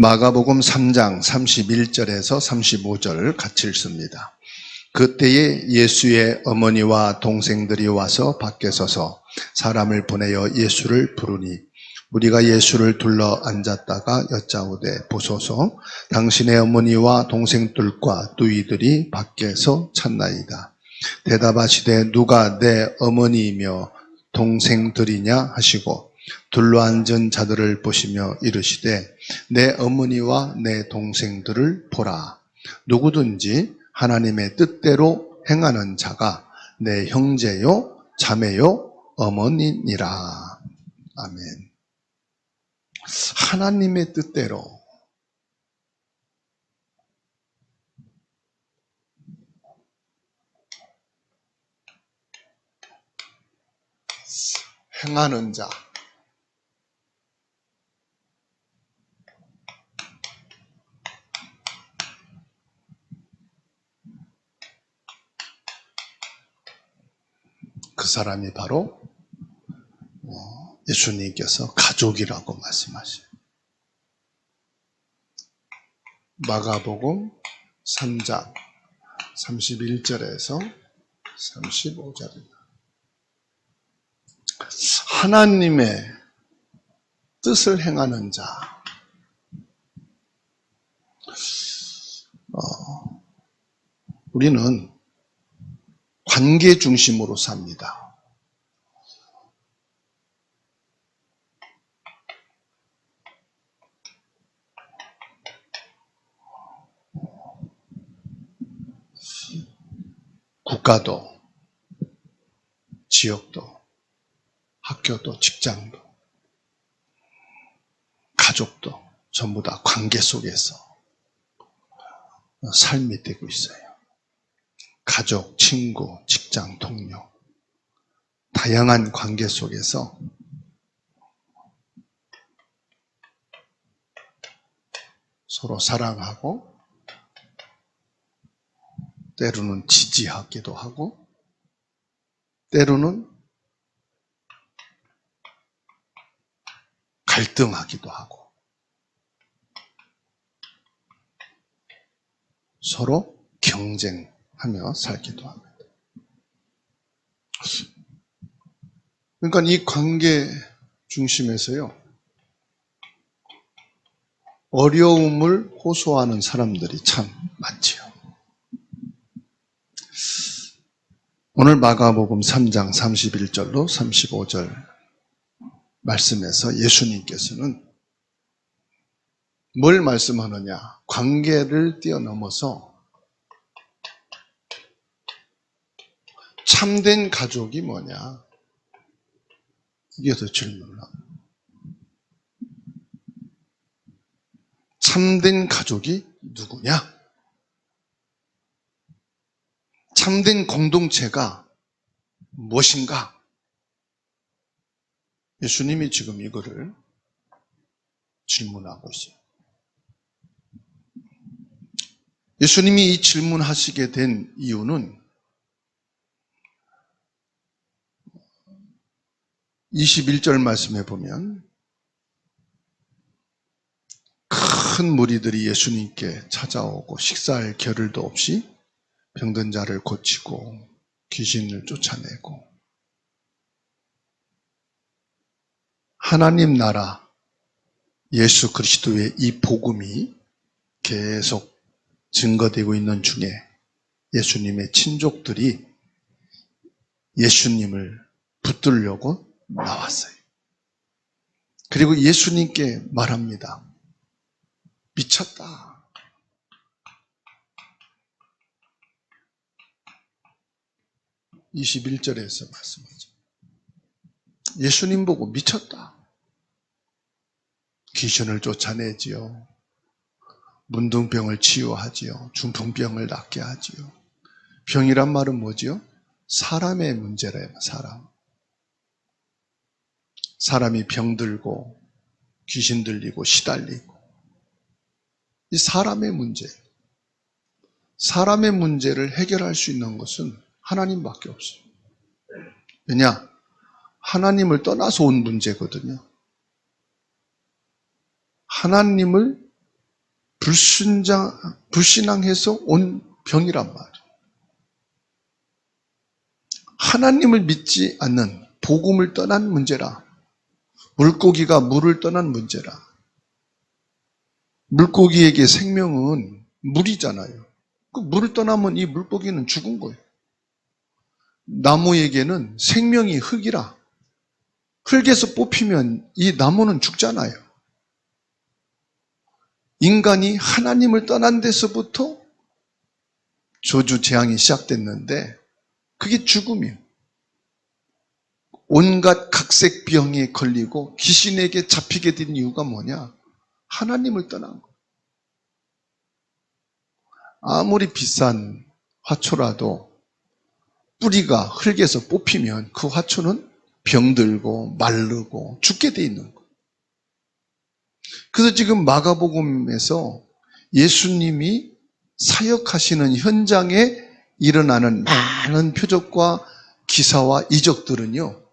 마가복음 3장 31절에서 35절 같이 읽습니다. 그때에 예수의 어머니와 동생들이 와서 밖에 서서 사람을 보내어 예수를 부르니 우리가 예수를 둘러 앉았다가 여짜오되 보소서 당신의 어머니와 동생들과 누이들이 밖에서 찾나이다. 대답하시되 누가 내 어머니이며 동생들이냐 하시고 둘러앉은 자들을 보시며 이르시되 내 어머니와 내 동생들을 보라. 누구든지 하나님의 뜻대로 행하는 자가 내 형제요 자매요 어머니니라. 아멘. 하나님의 뜻대로 행하는 자, 그 사람이 바로 예수님께서 가족이라고 말씀하셔요. 마가복음 3장 31절에서 35절입니다. 하나님의 뜻을 행하는 자. 우리는 관계 중심으로 삽니다. 국가도, 지역도, 학교도, 직장도, 가족도 전부 다 관계 속에서 삶이 되고 있어요. 가족, 친구, 직장, 동료, 다양한 관계 속에서 서로 사랑하고 때로는 지지하기도 하고 때로는 갈등하기도 하고 서로 경쟁하며 살기도 합니다. 그러니까 이 관계 중심에서요, 어려움을 호소하는 사람들이 참 많지요. 오늘 마가복음 3장 31절로 35절 말씀에서 예수님께서는 뭘 말씀하느냐? 관계를 뛰어넘어서 참된 가족이 뭐냐? 이어서 질문을 합니다. 참된 가족이 누구냐? 참된 공동체가 무엇인가? 예수님이 지금 이거를 질문하고 있어요. 예수님이 이 질문하시게 된 이유는 21절 말씀에 보면 큰 무리들이 예수님께 찾아오고 식사할 겨를도 없이 병든 자를 고치고 귀신을 쫓아내고 하나님 나라 예수 그리스도의 이 복음이 계속 증거되고 있는 중에 예수님의 친족들이 예수님을 붙들려고 나왔어요. 그리고 예수님께 말합니다. 미쳤다. 21절에서 말씀하죠. 예수님 보고 미쳤다. 귀신을 쫓아내지요. 문둥병을 치유하지요. 중풍병을 낫게 하지요. 병이란 말은 뭐지요? 사람의 문제래요. 사람이 병들고 귀신 들리고 시달리고 이 사람의 문제. 사람의 문제를 해결할 수 있는 것은 하나님밖에 없어요. 왜냐? 하나님을 떠나서 온 문제거든요. 하나님을 불신앙해서 온 병이란 말이에요. 하나님을 믿지 않는, 복음을 떠난 문제라. 물고기가 물을 떠난 문제라. 물고기에게 생명은 물이잖아요. 그 물을 떠나면 이 물고기는 죽은 거예요. 나무에게는 생명이 흙이라. 흙에서 뽑히면 이 나무는 죽잖아요. 인간이 하나님을 떠난 데서부터 저주 재앙이 시작됐는데 그게 죽음이에요. 온갖 각색 병에 걸리고 귀신에게 잡히게 된 이유가 뭐냐? 하나님을 떠난 거예요. 아무리 비싼 화초라도 뿌리가 흙에서 뽑히면 그 화초는 병들고 마르고 죽게 돼 있는 거예요. 그래서 지금 마가복음에서 예수님이 사역하시는 현장에 일어나는 많은 표적과 기사와 이적들은요,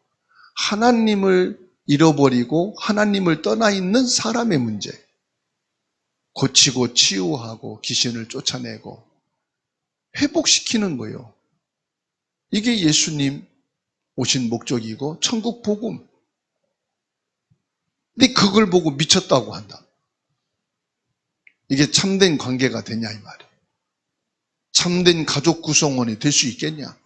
하나님을 잃어버리고 하나님을 떠나 있는 사람의 문제, 고치고 치유하고 귀신을 쫓아내고 회복시키는 거예요. 이게 예수님 오신 목적이고 천국 복음. 근데 그걸 보고 미쳤다고 한다. 이게 참된 관계가 되냐 이 말이에요. 참된 가족 구성원이 될 수 있겠냐?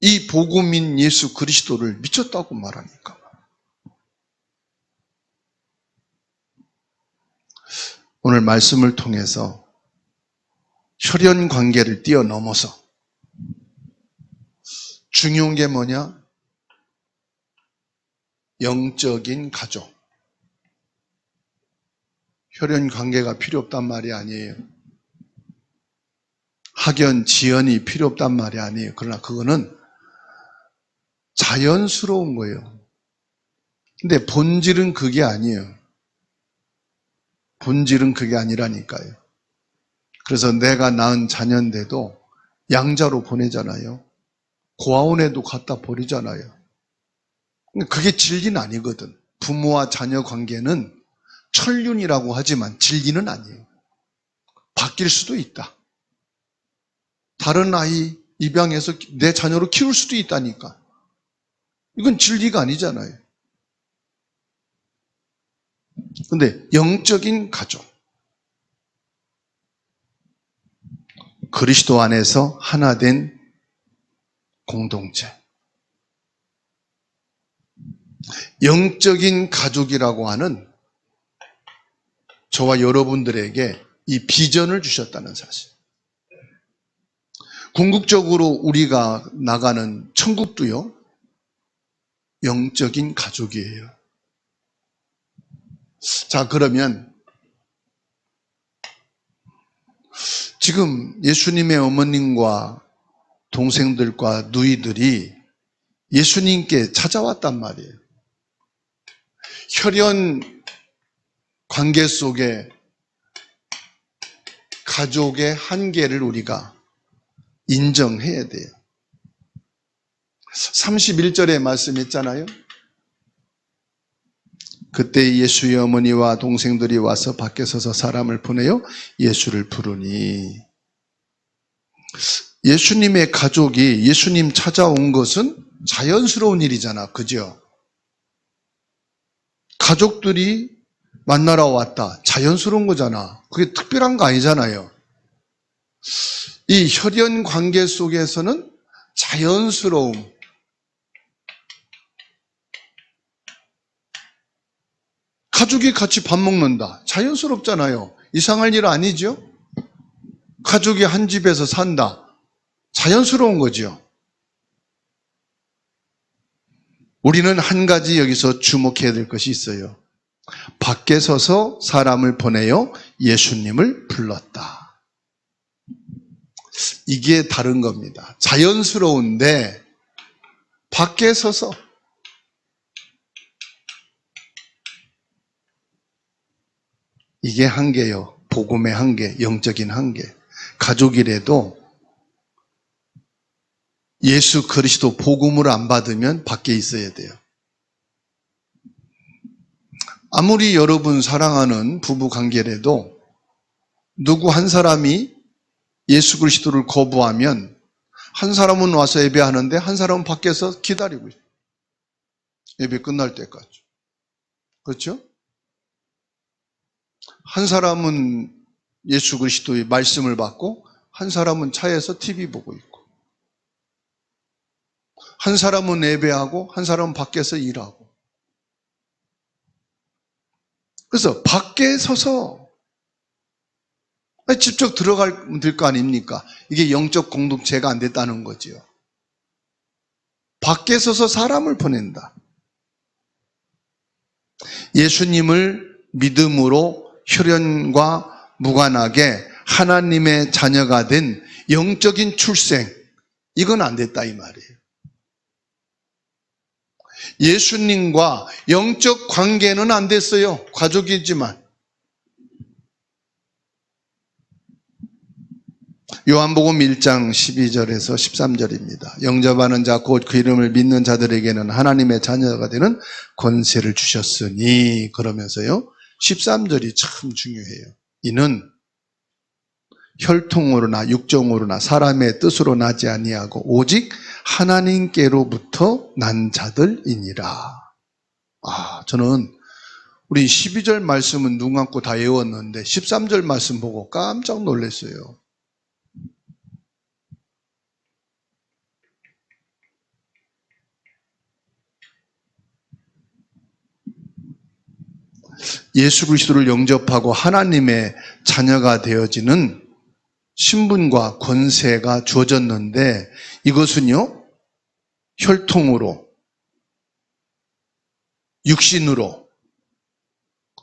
이 복음인 예수 그리스도를 미쳤다고 말하니까. 오늘 말씀을 통해서 혈연 관계를 뛰어넘어서 중요한 게 뭐냐? 영적인 가족. 혈연 관계가 필요 없단 말이 아니에요. 학연, 지연이 필요 없단 말이 아니에요. 그러나 그거는 자연스러운 거예요. 근데 본질은 그게 아니에요. 본질은 그게 아니라니까요. 그래서 내가 낳은 자녀인데도 양자로 보내잖아요. 고아원에도 갖다 버리잖아요. 그게 진리는 아니거든. 부모와 자녀 관계는 천륜이라고 하지만 진리는 아니에요. 바뀔 수도 있다. 다른 아이 입양해서 내 자녀로 키울 수도 있다니까. 이건 진리가 아니잖아요. 근데 영적인 가족. 그리스도 안에서 하나 된 공동체. 영적인 가족이라고 하는 저와 여러분들에게 이 비전을 주셨다는 사실. 궁극적으로 우리가 나가는 천국도요, 영적인 가족이에요. 자, 그러면 지금 예수님의 어머님과 동생들과 누이들이 예수님께 찾아왔단 말이에요. 혈연 관계 속에 가족의 한계를 우리가 인정해야 돼요. 31절에 말씀했잖아요. 그때 예수의 어머니와 동생들이 와서 밖에 서서 사람을 보내어 예수를 부르니, 예수님의 가족이 예수님 찾아온 것은 자연스러운 일이잖아. 그죠? 가족들이 만나러 왔다. 자연스러운 거잖아. 그게 특별한 거 아니잖아요. 이 혈연 관계 속에서는 자연스러움. 가족이 같이 밥 먹는다. 자연스럽잖아요. 이상할 일 아니죠? 가족이 한 집에서 산다. 자연스러운 거죠. 우리는 한 가지 여기서 주목해야 될 것이 있어요. 밖에 서서 사람을 보내어 예수님을 불렀다. 이게 다른 겁니다. 자연스러운데 밖에 서서 이게 한계요. 복음의 한계, 영적인 한계. 가족이라도 예수 그리스도 복음을 안 받으면 밖에 있어야 돼요. 아무리 여러분 사랑하는 부부 관계라도 누구 한 사람이 예수 그리스도를 거부하면 한 사람은 와서 예배하는데 한 사람은 밖에서 기다리고 있어요. 예배 끝날 때까지. 그렇죠? 한 사람은 예수 그리스도의 말씀을 받고 한 사람은 차에서 TV 보고 있고 한 사람은 예배하고 한 사람은 밖에서 일하고. 그래서 밖에 서서 직접 들어가면 될 거 아닙니까? 이게 영적 공동체가 안 됐다는 거지요. 밖에 서서 사람을 보낸다. 예수님을 믿음으로 혈연과 무관하게 하나님의 자녀가 된 영적인 출생, 이건 안 됐다 이 말이에요. 예수님과 영적 관계는 안 됐어요. 가족이지만. 요한복음 1장 12절에서 13절입니다. 영접하는 자 곧 그 이름을 믿는 자들에게는 하나님의 자녀가 되는 권세를 주셨으니, 그러면서요 13절이 참 중요해요. 이는 혈통으로나 육정으로나 사람의 뜻으로 나지 아니하고 오직 하나님께로부터 난 자들이니라. 저는 우리 12절 말씀은 눈 감고 다 외웠는데 13절 말씀 보고 깜짝 놀랐어요. 예수 그리스도를 영접하고 하나님의 자녀가 되어지는 신분과 권세가 주어졌는데, 이것은요 혈통으로, 육신으로,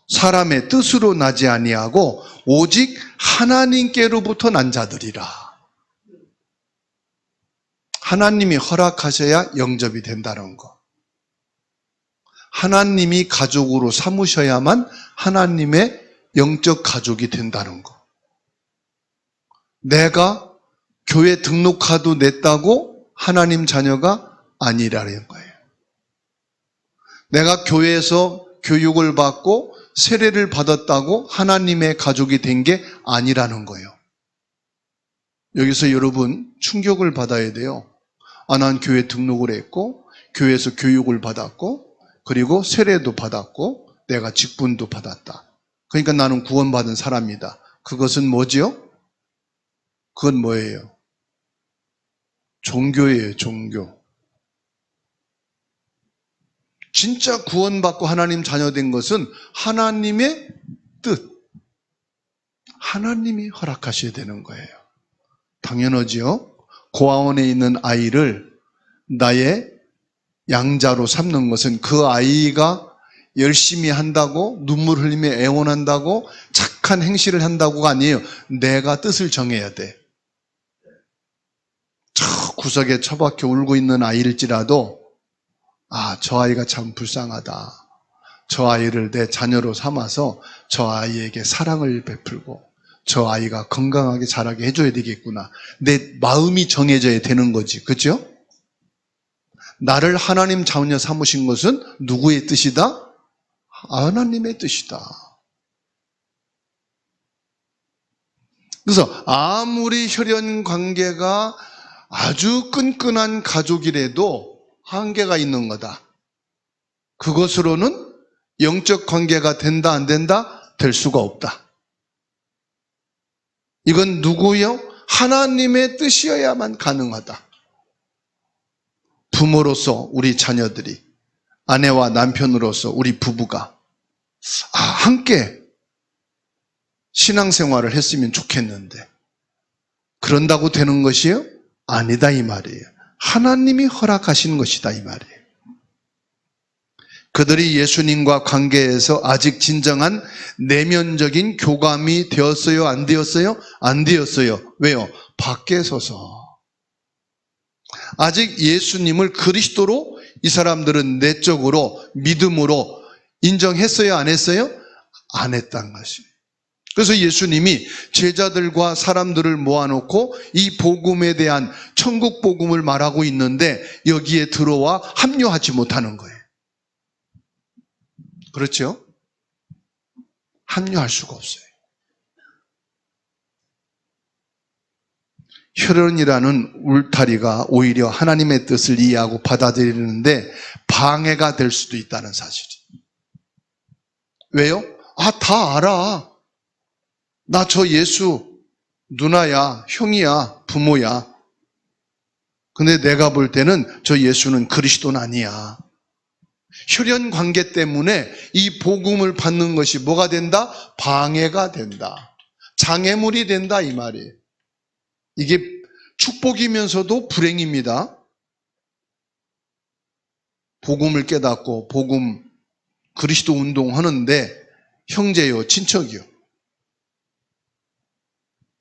사람의 뜻으로 나지 아니하고 오직 하나님께로부터 난 자들이라. 하나님이 허락하셔야 영접이 된다는 거. 하나님이 가족으로 삼으셔야만 하나님의 영적 가족이 된다는 거. 내가 교회 등록카드 냈다고 하나님 자녀가 아니라는 거예요. 내가 교회에서 교육을 받고 세례를 받았다고 하나님의 가족이 된 게 아니라는 거예요. 여기서 여러분 충격을 받아야 돼요. 난 교회 등록을 했고 교회에서 교육을 받았고 그리고 세례도 받았고 내가 직분도 받았다. 그러니까 나는 구원받은 사람이다. 그것은 뭐지요? 그건 뭐예요? 종교예요, 종교. 진짜 구원받고 하나님 자녀된 것은 하나님의 뜻, 하나님이 허락하셔야 되는 거예요. 당연하지요. 고아원에 있는 아이를 나의 양자로 삼는 것은 그 아이가 열심히 한다고, 눈물 흘리며 애원한다고, 착한 행실을 한다고가 아니에요. 내가 뜻을 정해야 돼. 저 구석에 처박혀 울고 있는 아이일지라도 저 아이가 참 불쌍하다. 저 아이를 내 자녀로 삼아서 저 아이에게 사랑을 베풀고 저 아이가 건강하게 자라게 해줘야 되겠구나. 내 마음이 정해져야 되는 거지. 그렇죠? 나를 하나님 자녀 삼으신 것은 누구의 뜻이다? 하나님의 뜻이다. 그래서 아무리 혈연 관계가 아주 끈끈한 가족이라도 한계가 있는 거다. 그것으로는 영적 관계가 된다 안 된다? 될 수가 없다. 이건 누구요? 하나님의 뜻이어야만 가능하다. 부모로서 우리 자녀들이, 아내와 남편으로서 우리 부부가 함께 신앙생활을 했으면 좋겠는데 그런다고 되는 것이요? 아니다 이 말이에요. 하나님이 허락하신 것이다 이 말이에요. 그들이 예수님과 관계에서 아직 진정한 내면적인 교감이 되었어요? 안 되었어요? 안 되었어요. 왜요? 밖에 서서. 아직 예수님을 그리스도로 이 사람들은 내적으로 믿음으로 인정했어요? 안 했어요? 안 했다는 것이에요. 그래서 예수님이 제자들과 사람들을 모아놓고 이 복음에 대한 천국 복음을 말하고 있는데 여기에 들어와 합류하지 못하는 거예요. 그렇죠? 합류할 수가 없어요. 혈연이라는 울타리가 오히려 하나님의 뜻을 이해하고 받아들이는데 방해가 될 수도 있다는 사실이. 왜요? 다 알아. 나 저 예수 누나야, 형이야, 부모야. 근데 내가 볼 때는 저 예수는 그리스도는 아니야. 혈연 관계 때문에 이 복음을 받는 것이 뭐가 된다? 방해가 된다. 장애물이 된다 이 말이에요. 이게 축복이면서도 불행입니다. 복음을 깨닫고 복음 그리스도 운동하는데 형제요, 친척이요.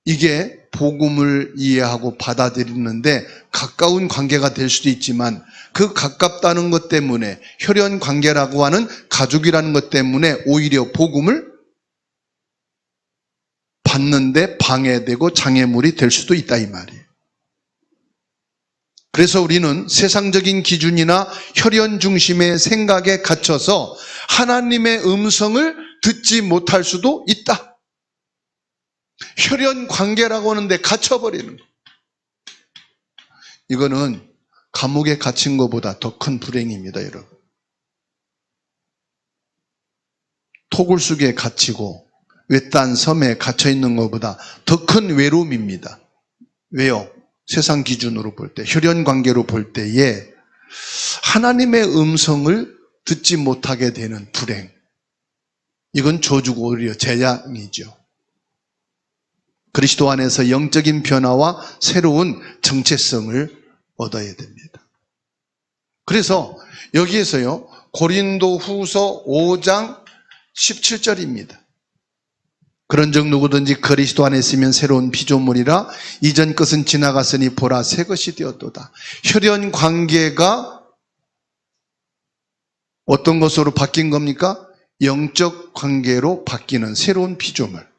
이게 복음을 이해하고 받아들이는데 가까운 관계가 될 수도 있지만 그 가깝다는 것 때문에 혈연 관계라고 하는 가족이라는 것 때문에 오히려 복음을 받는데 방해되고 장애물이 될 수도 있다 이 말이에요. 그래서 우리는 세상적인 기준이나 혈연 중심의 생각에 갇혀서 하나님의 음성을 듣지 못할 수도 있다. 혈연 관계라고 하는데 갇혀버리는 거. 이거는 감옥에 갇힌 것보다 더 큰 불행입니다, 여러분. 토굴속에 갇히고 외딴 섬에 갇혀 있는 것보다 더 큰 외로움입니다. 왜요? 세상 기준으로 볼 때, 혈연 관계로 볼 때에 하나님의 음성을 듣지 못하게 되는 불행. 이건 저주고 오히려 재앙이죠. 그리스도 안에서 영적인 변화와 새로운 정체성을 얻어야 됩니다. 그래서 여기에서요, 고린도 후서 5장 17절입니다. 그런즉 누구든지 그리스도 안에 있으면 새로운 피조물이라 이전 것은 지나갔으니 보라 새 것이 되었도다. 혈연 관계가 어떤 것으로 바뀐 겁니까? 영적 관계로 바뀌는 새로운 피조물.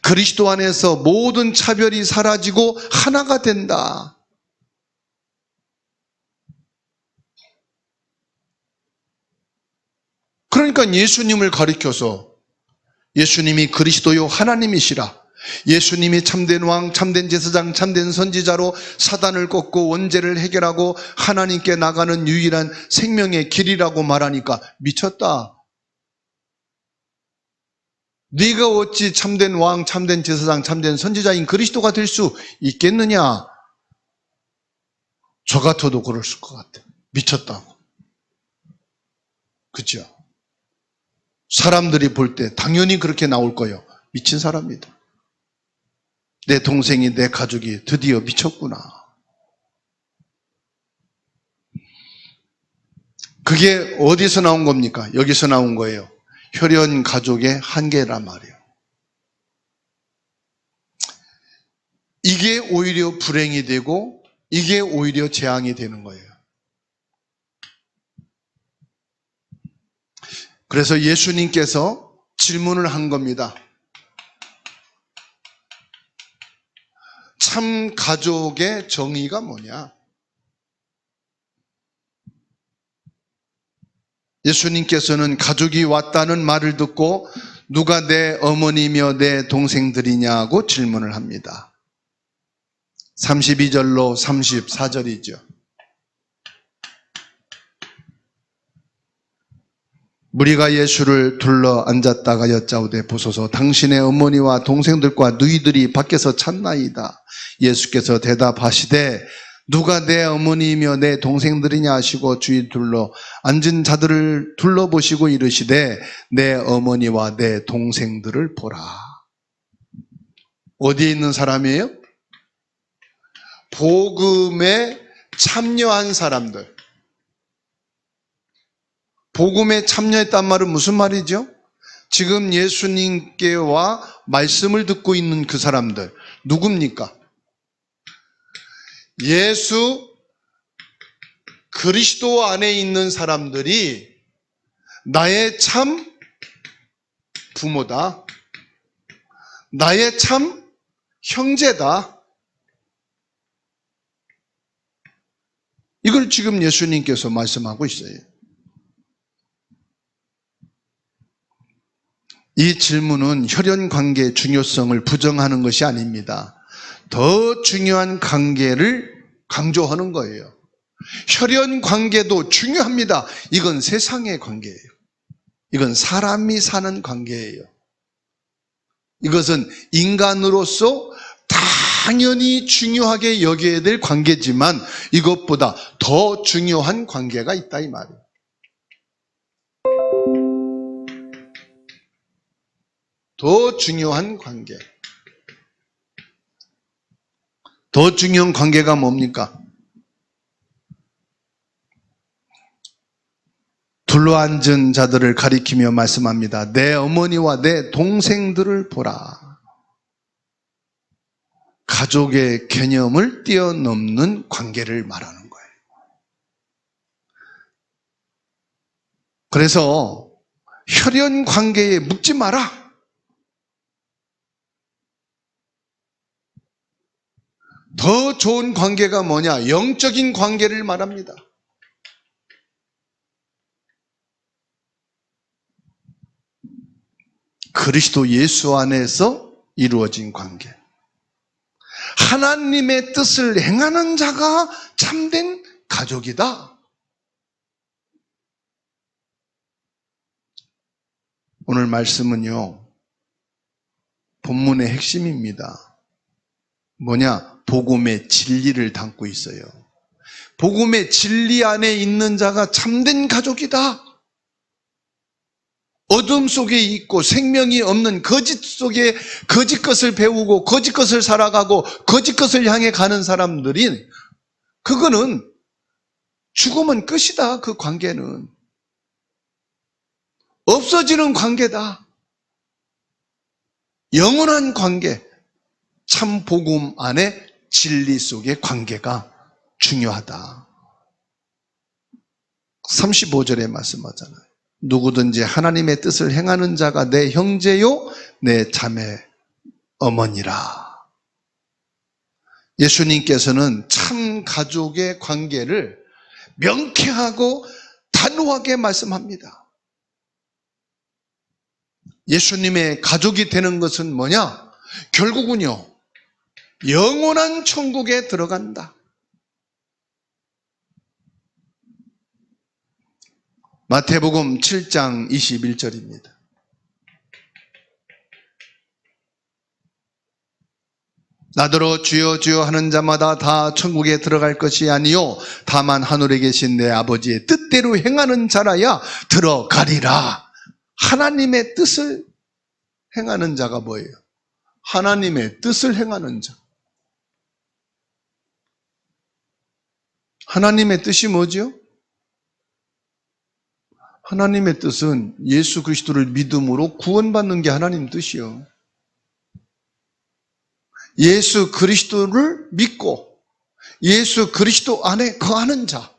그리스도 안에서 모든 차별이 사라지고 하나가 된다. 그러니까 예수님을 가리켜서 예수님이 그리스도요 하나님이시라. 예수님이 참된 왕, 참된 제사장, 참된 선지자로 사단을 꺾고 원죄를 해결하고 하나님께 나가는 유일한 생명의 길이라고 말하니까 미쳤다. 네가 어찌 참된 왕, 참된 제사장, 참된 선지자인 그리스도가 될 수 있겠느냐? 저 같아도 그럴 것 같아. 미쳤다고. 그렇죠? 사람들이 볼 때 당연히 그렇게 나올 거예요. 미친 사람이다. 내 동생이, 내 가족이 드디어 미쳤구나. 그게 어디서 나온 겁니까? 여기서 나온 거예요. 혈연 가족의 한계란 말이에요. 이게 오히려 불행이 되고 이게 오히려 재앙이 되는 거예요. 그래서 예수님께서 질문을 한 겁니다. 참 가족의 정의가 뭐냐? 예수님께서는 가족이 왔다는 말을 듣고 누가 내 어머니며 내 동생들이냐고 질문을 합니다. 32절로 34절이죠. 무리가 예수를 둘러 앉았다가 여짜오되 보소서 당신의 어머니와 동생들과 너희들이 밖에서 찾나이다. 예수께서 대답하시되 누가 내 어머니이며 내 동생들이냐 하시고 주위 둘러 앉은 자들을 둘러보시고 이르시되 내 어머니와 내 동생들을 보라. 어디에 있는 사람이에요? 복음에 참여한 사람들. 복음에 참여했단 말은 무슨 말이죠? 지금 예수님께와 말씀을 듣고 있는 그 사람들 누굽니까? 예수 그리스도 안에 있는 사람들이 나의 참 부모다. 나의 참 형제다. 이걸 지금 예수님께서 말씀하고 있어요. 이 질문은 혈연 관계의 중요성을 부정하는 것이 아닙니다. 더 중요한 관계를 강조하는 거예요. 혈연 관계도 중요합니다. 이건 세상의 관계예요. 이건 사람이 사는 관계예요. 이것은 인간으로서 당연히 중요하게 여겨야 될 관계지만 이것보다 더 중요한 관계가 있다 이 말이에요. 더 중요한 관계. 더 중요한 관계가 뭡니까? 둘러앉은 자들을 가리키며 말씀합니다. 내 어머니와 내 동생들을 보라. 가족의 개념을 뛰어넘는 관계를 말하는 거예요. 그래서 혈연 관계에 묻지 마라. 더 좋은 관계가 뭐냐? 영적인 관계를 말합니다. 그리스도 예수 안에서 이루어진 관계. 하나님의 뜻을 행하는 자가 참된 가족이다. 오늘 말씀은요, 본문의 핵심입니다. 뭐냐? 복음의 진리를 담고 있어요. 복음의 진리 안에 있는 자가 참된 가족이다. 어둠 속에 있고 생명이 없는 거짓 속에 거짓 것을 배우고 거짓 것을 살아가고 거짓 것을 향해 가는 사람들이, 그거는 죽으면 끝이다. 그 관계는 없어지는 관계다. 영원한 관계, 참 복음 안에 진리 속의 관계가 중요하다. 35절에 말씀하잖아요. 누구든지 하나님의 뜻을 행하는 자가 내 형제요 내 자매 어머니라. 예수님께서는 참 가족의 관계를 명쾌하고 단호하게 말씀합니다. 예수님의 가족이 되는 것은 뭐냐? 결국은요, 영원한 천국에 들어간다. 마태복음 7장 21절입니다. 나더러 주여 주여 하는 자마다 다 천국에 들어갈 것이 아니요 다만 하늘에 계신 내 아버지의 뜻대로 행하는 자라야 들어가리라. 하나님의 뜻을 행하는 자가 뭐예요? 하나님의 뜻을 행하는 자. 하나님의 뜻이 뭐죠? 하나님의 뜻은 예수 그리스도를 믿음으로 구원받는 게 하나님 뜻이요. 예수 그리스도를 믿고 예수 그리스도 안에 거하는 자.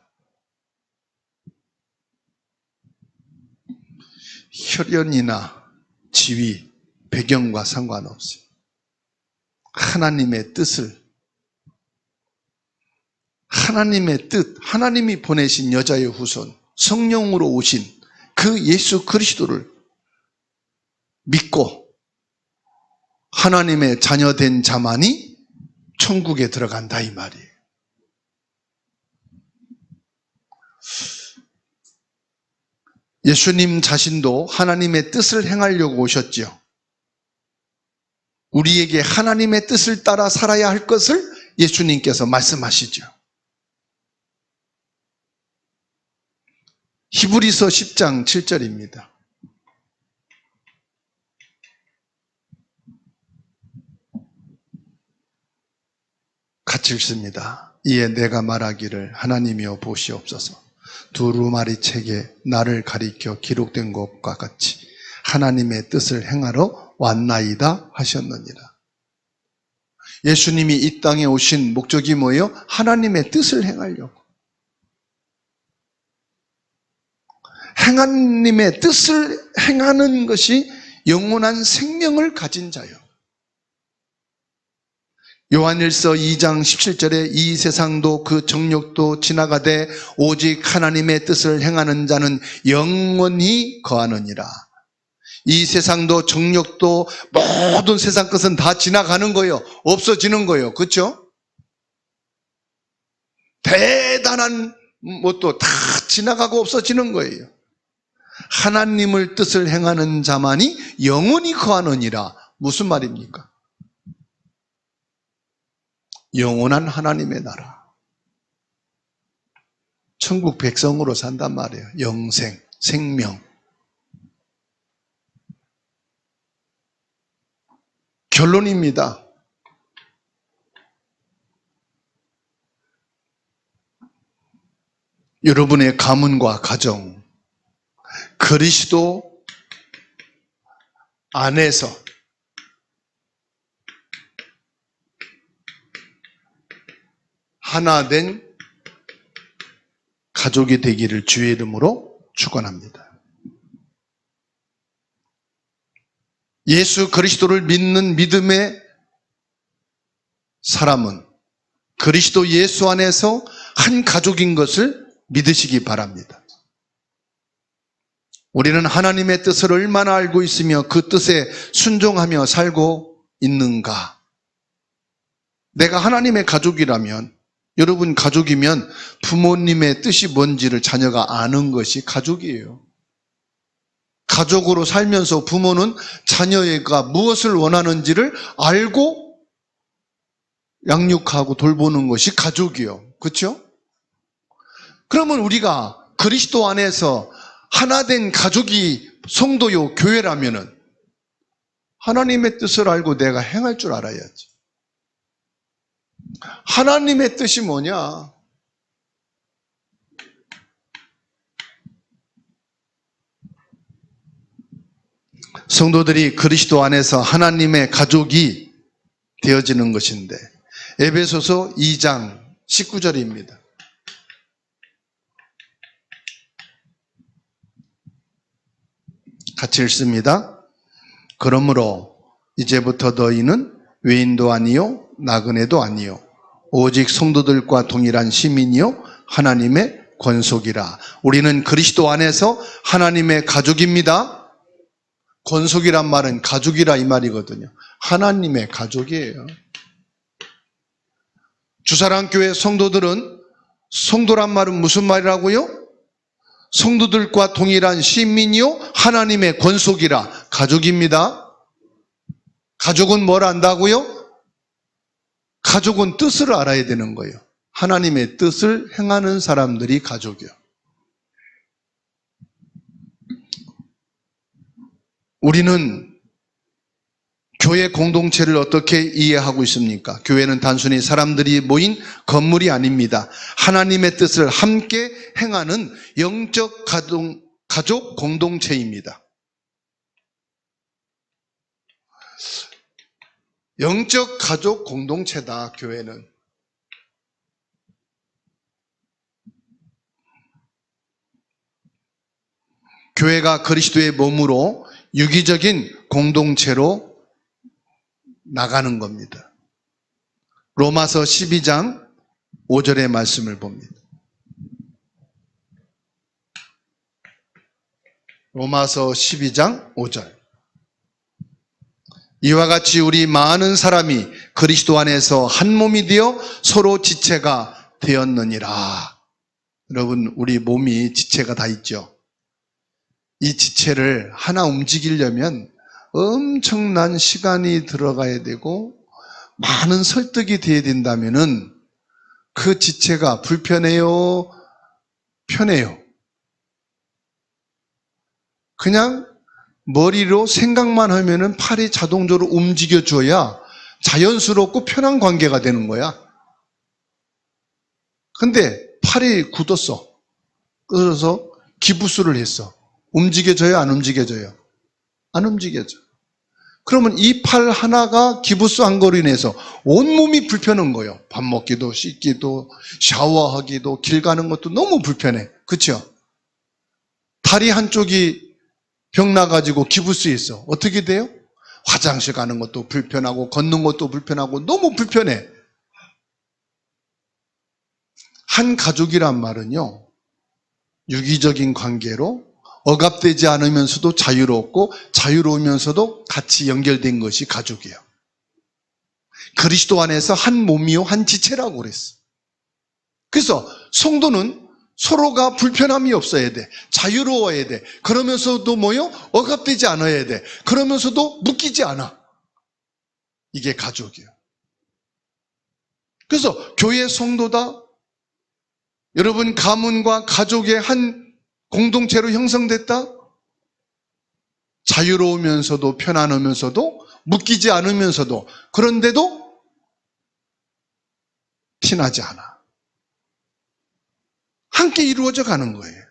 혈연이나 지위, 배경과 상관없어요. 하나님의 뜻을, 하나님의 뜻, 하나님이 보내신 여자의 후손, 성령으로 오신 그 예수 그리스도를 믿고 하나님의 자녀된 자만이 천국에 들어간다 이 말이에요. 예수님 자신도 하나님의 뜻을 행하려고 오셨죠. 우리에게 하나님의 뜻을 따라 살아야 할 것을 예수님께서 말씀하시죠. 히브리서 10장 7절입니다. 같이 읽습니다. 이에 내가 말하기를 하나님이여 보시옵소서. 두루마리 책에 나를 가리켜 기록된 것과 같이 하나님의 뜻을 행하러 왔나이다 하셨느니라. 예수님이 이 땅에 오신 목적이 뭐예요? 하나님의 뜻을 행하려고. 하나님의 뜻을 행하는 것이 영원한 생명을 가진 자요. 요한일서 2장 17절에 이 세상도 그 정욕도 지나가되 오직 하나님의 뜻을 행하는 자는 영원히 거하느니라. 이 세상도 정력도 모든 세상 것은 다 지나가는 거예요. 없어지는 거예요. 그렇죠? 대단한 것도 다 지나가고 없어지는 거예요. 하나님을 뜻을 행하는 자만이 영원히 거하느니라. 무슨 말입니까? 영원한 하나님의 나라. 천국 백성으로 산단 말이에요. 영생, 생명. 결론입니다. 여러분의 가문과 가정, 그리스도 안에서 하나 된 가족이 되기를 주의 이름으로 축원합니다. 예수 그리스도를 믿는 믿음의 사람은 그리스도 예수 안에서 한 가족인 것을 믿으시기 바랍니다. 우리는 하나님의 뜻을 얼마나 알고 있으며 그 뜻에 순종하며 살고 있는가? 내가 하나님의 가족이라면, 여러분 가족이면 부모님의 뜻이 뭔지를 자녀가 아는 것이 가족이에요. 가족으로 살면서 부모는 자녀가 무엇을 원하는지를 알고 양육하고 돌보는 것이 가족이에요. 그렇죠? 그러면 우리가 그리스도 안에서 하나 된 가족이 성도요, 교회라면은 하나님의 뜻을 알고 내가 행할 줄 알아야지. 하나님의 뜻이 뭐냐? 성도들이 그리스도 안에서 하나님의 가족이 되어지는 것인데, 에베소서 2장 19절입니다. 같이 읽습니다. 그러므로 이제부터 너희는 외인도 아니요 나그네도 아니요 오직 성도들과 동일한 시민이요 하나님의 권속이라. 우리는 그리스도 안에서 하나님의 가족입니다. 권속이란 말은 가족이라 이 말이거든요. 하나님의 가족이에요. 주사랑교회 성도들은, 성도란 말은 무슨 말이라고요? 성도들과 동일한 시민이요 하나님의 권속이라. 가족입니다. 가족은 뭘 안다고요? 가족은 뜻을 알아야 되는 거예요. 하나님의 뜻을 행하는 사람들이 가족이요. 우리는 교회 공동체를 어떻게 이해하고 있습니까? 교회는 단순히 사람들이 모인 건물이 아닙니다. 하나님의 뜻을 함께 행하는 영적 가족 공동체입니다. 영적 가족 공동체다, 교회는. 교회가 그리스도의 몸으로 유기적인 공동체로 나가는 겁니다. 로마서 12장 5절의 말씀을 봅니다. 로마서 12장 5절. 이와 같이 우리 많은 사람이 그리스도 안에서 한 몸이 되어 서로 지체가 되었느니라. 여러분, 우리 몸이 지체가 다 있죠. 이 지체를 하나 움직이려면 엄청난 시간이 들어가야 되고 많은 설득이 돼야 된다면은 그 지체가 불편해요? 편해요? 그냥 머리로 생각만 하면은 팔이 자동적으로 움직여줘야 자연스럽고 편한 관계가 되는 거야. 근데 팔이 굳었어. 그래서 기부스를 했어. 움직여져요? 안 움직여져요? 안 움직여져. 그러면 이 팔 하나가 기부스 한 거로 인해서 온몸이 불편한 거예요. 밥 먹기도, 씻기도, 샤워하기도, 길 가는 것도 너무 불편해. 그렇죠? 다리 한쪽이 병 나가지고 기부스에 있어. 어떻게 돼요? 화장실 가는 것도 불편하고 걷는 것도 불편하고 너무 불편해. 한 가족이란 말은요, 유기적인 관계로 억압되지 않으면서도 자유롭고 자유로우면서도 같이 연결된 것이 가족이에요. 그리스도 안에서 한 몸이요 한 지체라고 그랬어. 그래서 성도는 서로가 불편함이 없어야 돼. 자유로워야 돼. 그러면서도 뭐요? 억압되지 않아야 돼. 그러면서도 묶이지 않아. 이게 가족이에요. 그래서 교회 성도다. 여러분 가문과 가족의 한 공동체로 형성됐다. 자유로우면서도 편안하면서도 묶이지 않으면서도 그런데도 티나지 않아. 함께 이루어져 가는 거예요.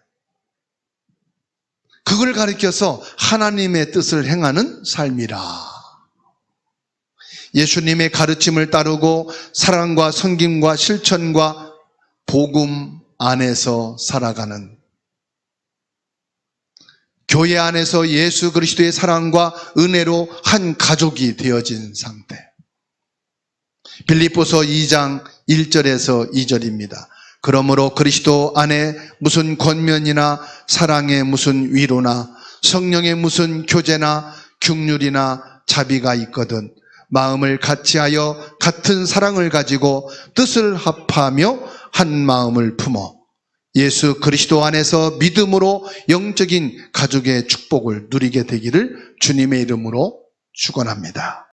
그걸 가리켜서 하나님의 뜻을 행하는 삶이라. 예수님의 가르침을 따르고 사랑과 섬김과 실천과 복음 안에서 살아가는 교회 안에서 예수 그리스도의 사랑과 은혜로 한 가족이 되어진 상태. 빌립보서 2장 1절에서 2절입니다. 그러므로 그리스도 안에 무슨 권면이나 사랑의 무슨 위로나 성령의 무슨 교제나 긍휼이나 자비가 있거든 마음을 같이하여 같은 사랑을 가지고 뜻을 합하며 한 마음을 품어 예수 그리스도 안에서 믿음으로 영적인 가족의 축복을 누리게 되기를 주님의 이름으로 축원합니다.